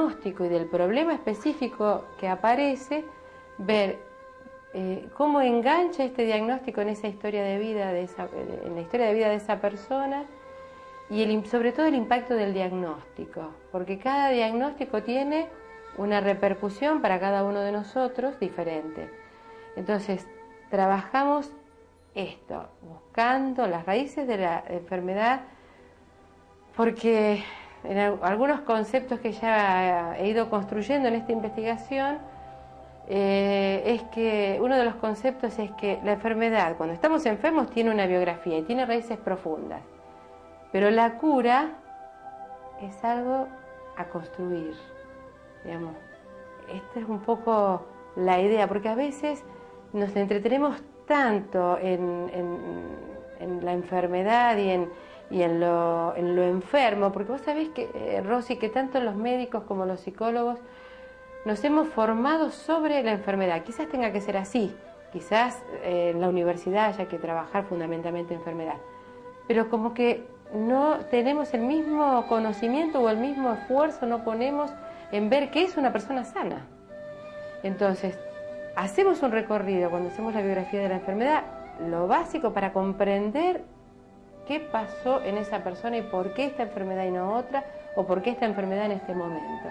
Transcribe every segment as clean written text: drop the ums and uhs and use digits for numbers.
diagnóstico y del problema específico que aparece, ver cómo engancha este diagnóstico en esa historia de vida, en la historia de vida de esa persona, y sobre todo el impacto del diagnóstico, porque cada diagnóstico tiene una repercusión para cada uno de nosotros diferente. Entonces, trabajamos esto, buscando las raíces de la enfermedad, porque en algunos conceptos que ya he ido construyendo en esta investigación, es que uno de los conceptos es que la enfermedad, cuando estamos enfermos, tiene una biografía y tiene raíces profundas, pero la cura es algo a construir, digamos. Esta es un poco la idea, porque a veces nos entretenemos tanto en la enfermedad y en lo enfermo, porque vos sabés que, Rosy, que tanto los médicos como los psicólogos nos hemos formado sobre la enfermedad. Quizás tenga que ser así, quizás en la universidad haya que trabajar fundamentalmente enfermedad, pero como que no tenemos el mismo conocimiento o el mismo esfuerzo no ponemos en ver qué es una persona sana. Entonces, hacemos un recorrido cuando hacemos la biografía de la enfermedad, lo básico para comprender qué pasó en esa persona y por qué esta enfermedad y no otra, o por qué esta enfermedad en este momento.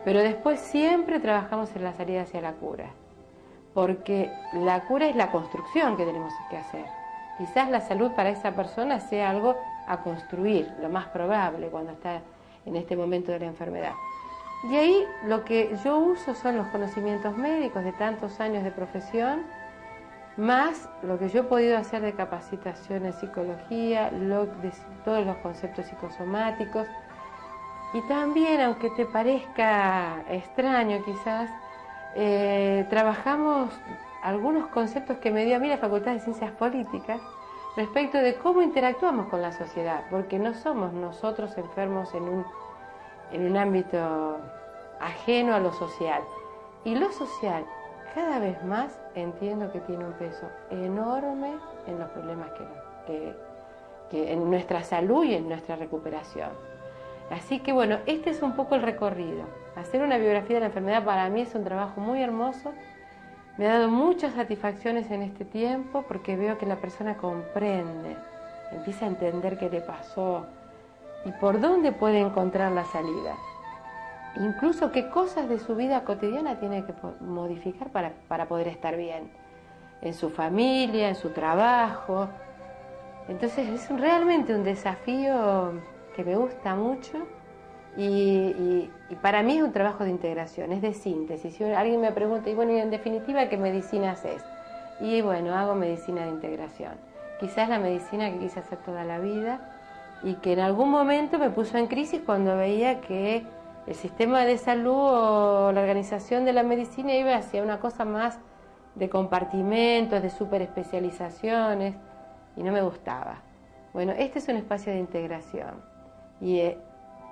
Pero después siempre trabajamos en la salida hacia la cura, porque la cura es la construcción que tenemos que hacer. Quizás la salud para esa persona sea algo a construir, lo más probable cuando está en este momento de la enfermedad. Y ahí lo que yo uso son los conocimientos médicos de tantos años de profesión, más lo que yo he podido hacer de capacitación en psicología, de todos los conceptos psicosomáticos. Y también, aunque te parezca extraño quizás, trabajamos algunos conceptos que me dio a mí la Facultad de Ciencias Políticas respecto de cómo interactuamos con la sociedad, porque no somos nosotros enfermos en un ámbito ajeno a lo social. Y lo social, cada vez más entiendo que tiene un peso enorme en los problemas que en nuestra salud y en nuestra recuperación. Así que bueno, este es un poco el recorrido. Hacer una biografía de la enfermedad para mí es un trabajo muy hermoso. Me ha dado muchas satisfacciones en este tiempo porque veo que la persona comprende, empieza a entender qué le pasó y por dónde puede encontrar la salida. Incluso qué cosas de su vida cotidiana tiene que modificar para poder estar bien, en su familia, en su trabajo. Entonces es realmente un desafío que me gusta mucho y para mí es un trabajo de integración, es de síntesis. Si alguien me pregunta, y bueno, y en definitiva, ¿qué medicina haces? Y bueno, hago medicina de integración. Quizás la medicina que quise hacer toda la vida y que en algún momento me puso en crisis cuando veía que el sistema de salud o la organización de la medicina iba hacia una cosa más de compartimentos, de superespecializaciones, y no me gustaba. Bueno, este es un espacio de integración y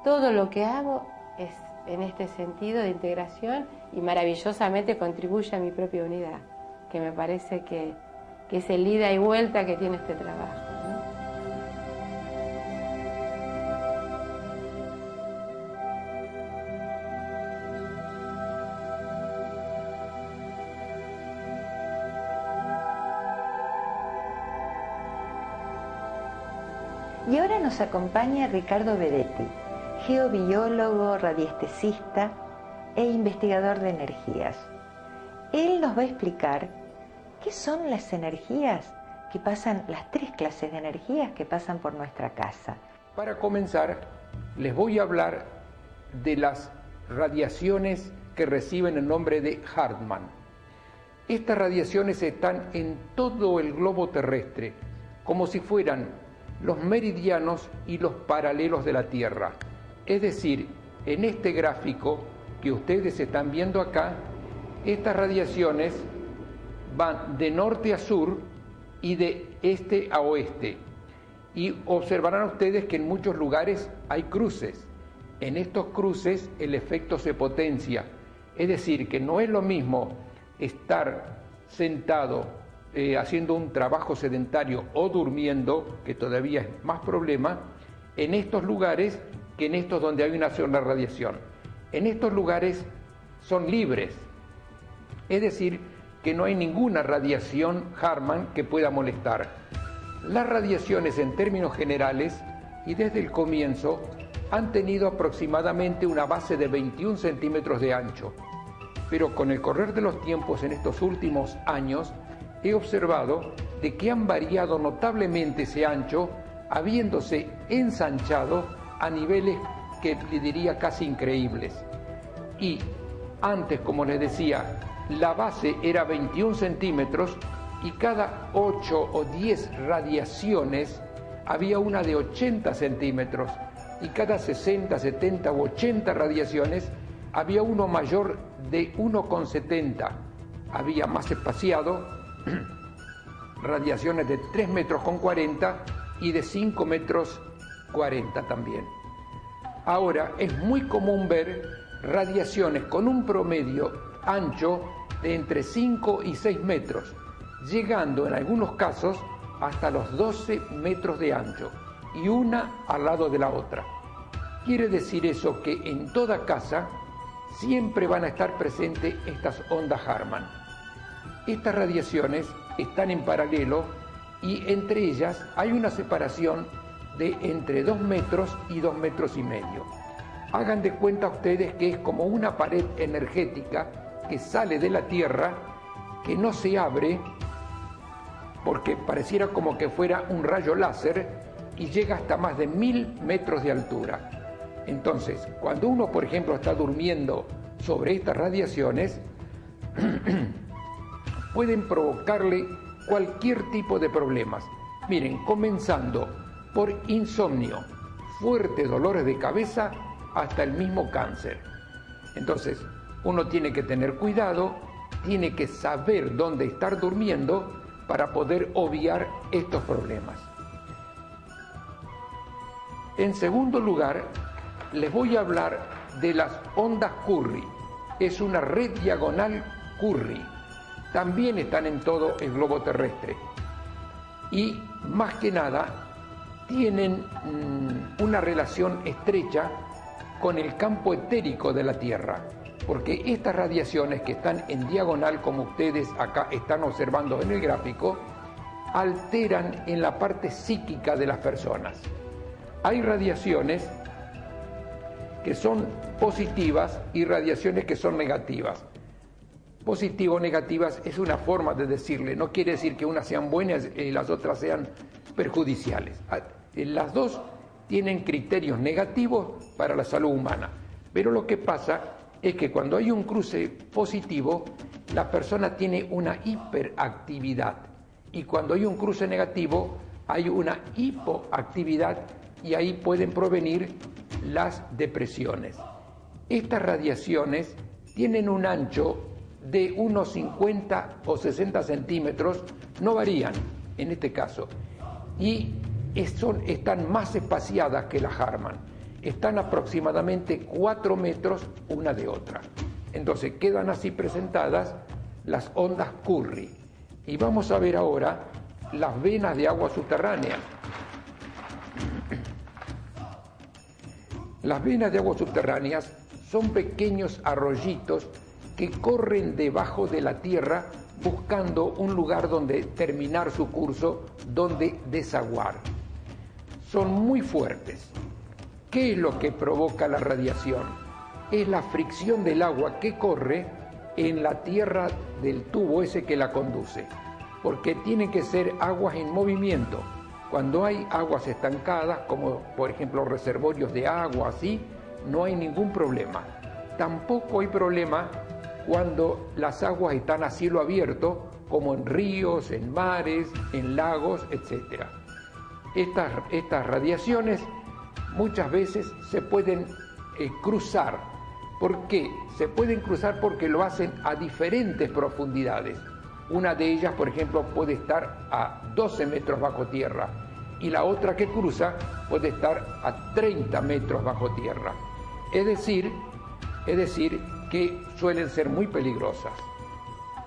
todo lo que hago es en este sentido de integración y maravillosamente contribuye a mi propia unidad, que me parece que es el ida y vuelta que tiene este trabajo, ¿no? Y ahora nos acompaña Ricardo Bedetti, geobiólogo, radiestesista e investigador de energías. Él nos va a explicar qué son las energías que pasan, las tres clases de energías que pasan por nuestra casa. Para comenzar, les voy a hablar de las radiaciones que reciben el nombre de Hartmann. Estas radiaciones están en todo el globo terrestre, como si fueran los meridianos y los paralelos de la Tierra. Es decir, en este gráfico que ustedes están viendo acá, estas radiaciones van de norte a sur y de este a oeste. Y observarán ustedes que en muchos lugares hay cruces. En estos cruces el efecto se potencia. Es decir, que no es lo mismo estar sentado haciendo un trabajo sedentario o durmiendo, que todavía es más problema, en estos lugares que en estos donde hay una sola radiación. en estos lugares son libres, es decir, que no hay ninguna radiación Hartmann que pueda molestar. Las radiaciones en términos generales y desde el comienzo han tenido aproximadamente una base de 21 centímetros de ancho, pero con el correr de los tiempos en estos últimos años he observado de que han variado notablemente ese ancho, habiéndose ensanchado a niveles que le diría casi increíbles. Y antes, como les decía, la base era 21 centímetros y cada 8 o 10 radiaciones había una de 80 centímetros y cada 60, 70 u 80 radiaciones había uno mayor de 1,70. Había más espaciado radiaciones de 3 metros con 40 y de 5 metros 40 también. Ahora es muy común ver radiaciones con un promedio ancho de entre 5 y 6 metros, llegando en algunos casos hasta los 12 metros de ancho, y una al lado de la otra. Quiere decir eso que en toda casa siempre van a estar presentes estas ondas Hartmann. Estas radiaciones están en paralelo y entre ellas hay una separación de entre 2 metros y 2 metros y medio. Hagan de cuenta ustedes que es como una pared energética que sale de la Tierra, que no se abre porque pareciera como que fuera un rayo láser y llega hasta más de 1000 metros de altura. Entonces, cuando uno, por ejemplo, está durmiendo sobre estas radiaciones, pueden provocarle cualquier tipo de problemas. Miren, comenzando por insomnio, fuertes dolores de cabeza, hasta el mismo cáncer. Entonces, uno tiene que tener cuidado, tiene que saber dónde estar durmiendo para poder obviar estos problemas. En segundo lugar, les voy a hablar de las ondas Curry. Es una red diagonal Curry. También están en todo el globo terrestre. Y más que nada, tienen una relación estrecha con el campo etérico de la Tierra, porque estas radiaciones que están en diagonal, como ustedes acá están observando en el gráfico, alteran en la parte psíquica de las personas. Hay radiaciones que son positivas y radiaciones que son negativas. Positivo o negativas es una forma de decirle, no quiere decir que unas sean buenas y las otras sean perjudiciales. Las dos tienen criterios negativos para la salud humana, pero lo que pasa es que cuando hay un cruce positivo, la persona tiene una hiperactividad, y cuando hay un cruce negativo, hay una hipoactividad, y ahí pueden provenir las depresiones. Estas radiaciones tienen un ancho de unos 50 o 60 centímetros, no varían en este caso, y están más espaciadas que las Hartmann. Están aproximadamente 4 metros una de otra. Entonces quedan así presentadas las ondas Curry. Y vamos a ver ahora las venas de agua subterránea. Las venas de agua subterráneas son pequeños arroyitos que corren debajo de la tierra buscando un lugar donde terminar su curso, donde desaguar. Son muy fuertes. ¿Qué es lo que provoca la radiación? Es la fricción del agua que corre en la tierra del tubo ese que la conduce, porque tienen que ser aguas en movimiento. Cuando hay aguas estancadas, como por ejemplo reservorios de agua, así, no hay ningún problema. Tampoco hay problema cuando las aguas están a cielo abierto, como en ríos, en mares, en lagos, etc. Estas radiaciones muchas veces se pueden cruzar. ¿Por qué? Se pueden cruzar porque lo hacen a diferentes profundidades. Una de ellas, por ejemplo, puede estar a 12 metros bajo tierra y la otra que cruza puede estar a 30 metros bajo tierra. Es decir que suelen ser muy peligrosas.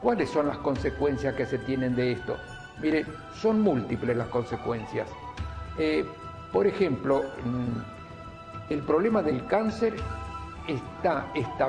¿Cuáles son las consecuencias que se tienen de esto? Mire, son múltiples las consecuencias. Por ejemplo, el problema del cáncer está establecido